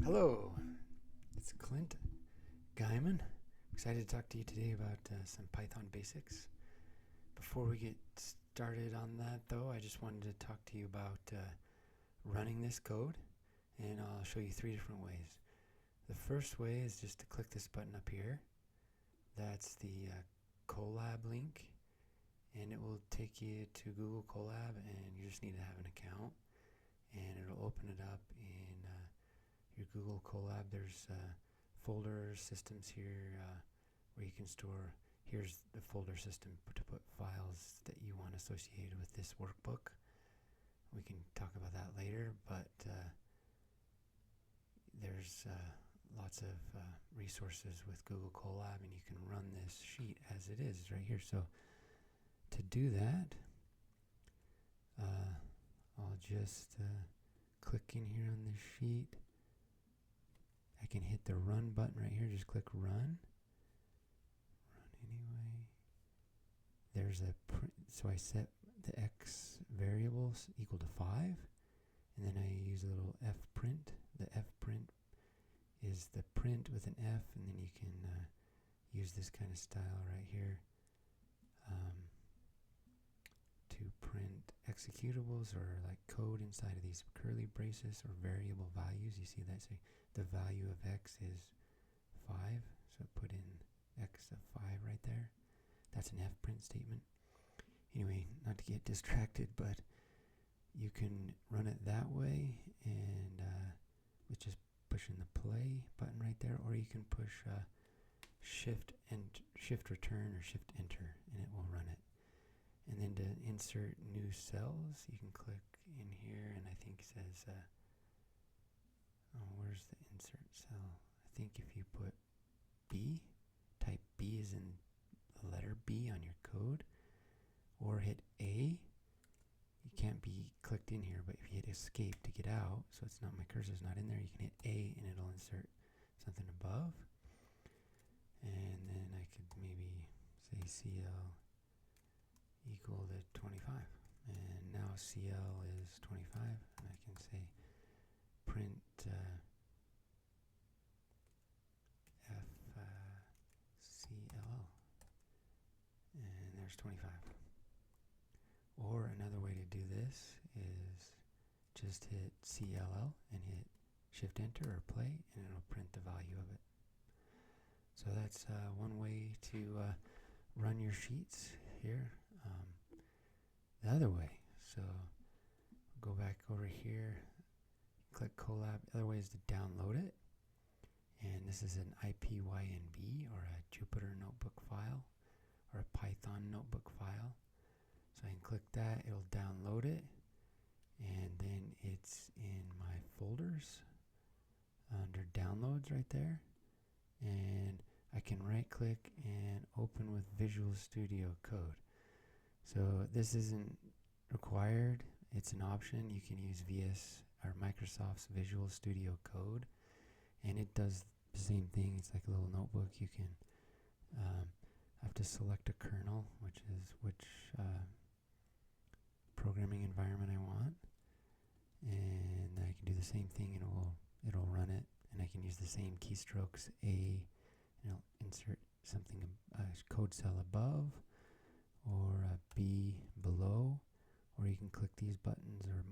Hello, it's Clint Guyman. Excited to talk to you today about some Python basics. Before we get started on that, though, I just wanted to talk to you about running this code, and I'll show you 3 different ways. The first way is just to click this button up here. That's the Colab link, and it will take you to Google Colab, and you just need to have an account, and it'll open it up in your Google Colab. There's folders, systems here where you can store. Here's the folder system to put files that you want associated with this workbook. We can talk about that later, but there's lots of resources with Google Colab, and you can run this sheet as it is right here. So to do that, I'll just click in here on this sheet. I can hit the run button right here. Just click run. Run anyway. There's a print. So I set the x variables equal to 5. And then I use a little f print. The f print is the print with an f. And then you can use this kind of style right here to print executables or like code inside of these curly braces or variable values. You see that? Say the value of x is 5, so put in x of 5 right there. That's an f print statement. Anyway, not to get distracted, but you can run it that way, and with just pushing the play button right there, or you can push shift return or shift enter, and it will run it. And then to insert new cells, you can click in here, and I think it says, where's the insert cell? I think if you put B, type B as in the letter B on your code, or hit A, you can't be clicked in here, but if you hit escape to get out, so it's not, my cursor's not in there, you can hit A and it'll insert something above. And then I could maybe say CL equal to 25, and now CL is 25, and I can say print FCLL, and there's 25. Or another way to do this is just hit CLL and hit shift enter or play, and it'll print the value of it. So that's one way to run your sheets here. The other way, so go back over here, click Colab. The other way is to download it, and this is an IPYNB or a Jupyter notebook file or a Python notebook file. So I can click that, it'll download it, and then it's in my folders under downloads right there, and I can right click and open with Visual Studio Code. So this isn't required, it's an option. You can use VS or Microsoft's Visual Studio Code, and it does the same thing. It's like a little notebook. You can have to select a kernel, which programming environment I want, and I can do the same thing, and it'll run it, and I can use the same keystrokes, A, and it'll insert something, a code cell above, or B below, or you can click these buttons or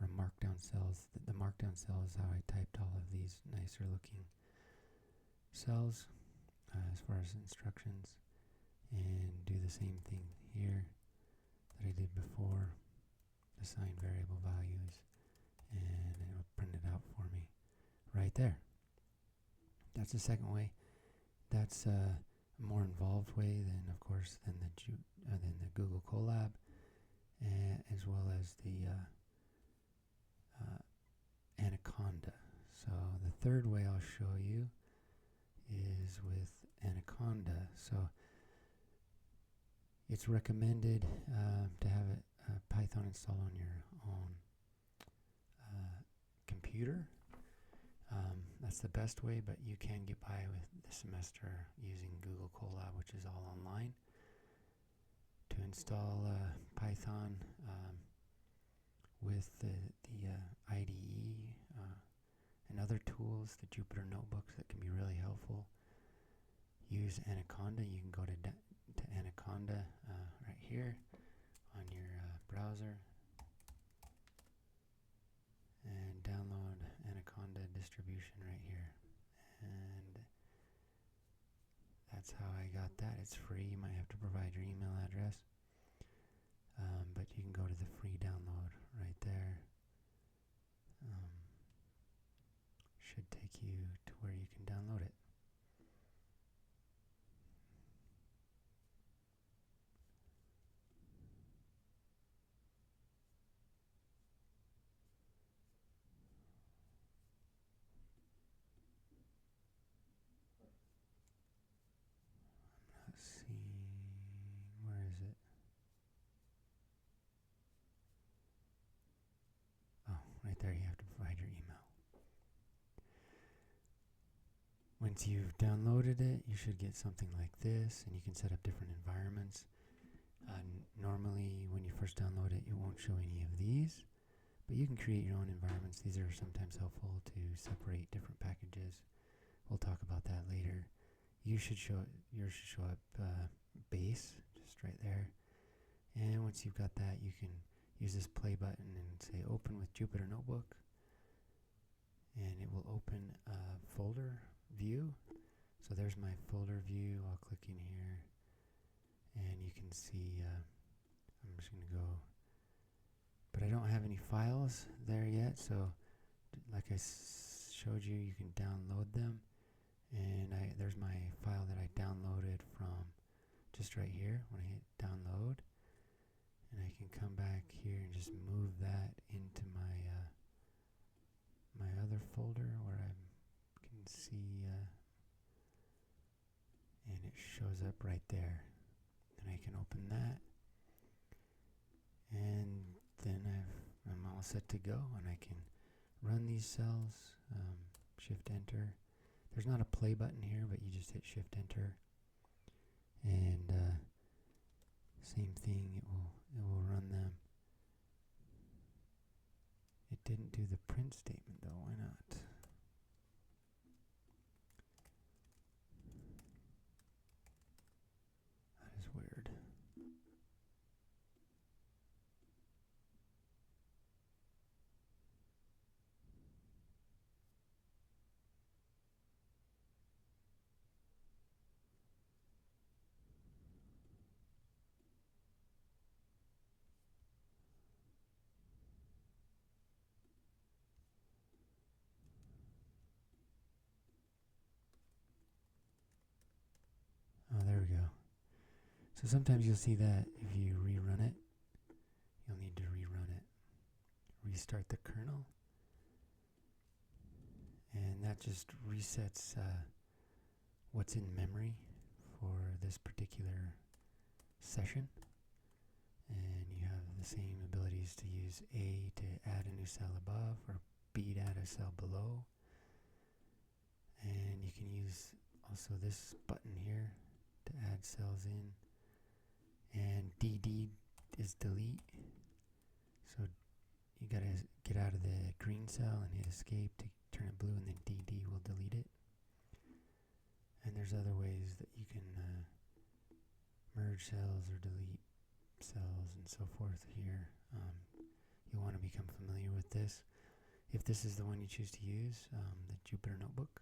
markdown cells. The markdown cell is how I typed all of these nicer looking cells as far as instructions, and do the same thing here that I did before, assign variable values, and it'll print it out for me right there. That's the second way. That's a more involved way than, of course, than the Google Colab, as well as the Anaconda. So the third way I'll show you is with Anaconda. So it's recommended to have Python installed on your own computer. That's the best way, but you can get by with the semester using Google Colab, which is all online. To install Python with the IDE and other tools, the Jupyter notebooks that can be really helpful. Use Anaconda. You can go to Anaconda right here on your browser and download Anaconda distribution right here. And that's how I got that. It's free. You might have to provide your email address. But you can go to the free download right there. Should take you to where you can download it. Let's see, where is it? Oh, right there, you have to provide your email. Once you've downloaded it, you should get something like this, and you can set up different environments. Normally, when you first download it, it won't show any of these, but you can create your own environments. These are sometimes helpful to separate different packages. We'll talk about that later. Yours should show up base, just right there. And once you've got that, you can use this play button and say open with Jupyter Notebook, and it will open a folder view. So there's my folder view. I'll click in here, and you can see I'm just going to go, but I don't have any files there yet, so like I showed you, you can download them. And there's my file that I downloaded from just right here when I hit download. And I can come back here and just move that into my my other folder where I can see, and it shows up right there. And I can open that. And then I'm all set to go, and I can run these cells, shift enter. There's not a play button here, but you just hit shift enter, and same thing, it will run them. It didn't do the print statement though. Why not? That is weird. Oh, there we go. So sometimes you'll see that if you rerun it, you'll need to rerun it. Restart the kernel. And that just resets what's in memory for this particular session. And you have the same abilities to use A to add a new cell above, or B to add a cell below. And you can use also this button here to add cells in. And DD is delete. So you gotta get out of the green cell and hit escape to turn it blue, and then DD will delete it. And there's other ways that you can merge cells or delete cells and so forth here. You'll want to become familiar with this. If this is the one you choose to use, the Jupyter Notebook,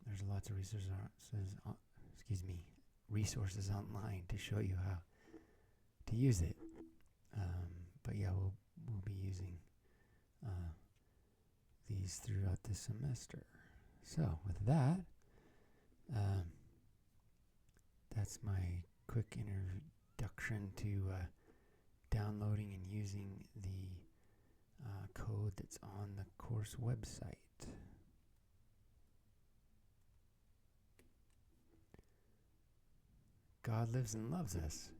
there's lots of resources online to show you how to use it. But yeah, we'll be using these throughout the semester. So with that, that's my quick introduction to downloading and using the code that's on the course website. God lives and loves us.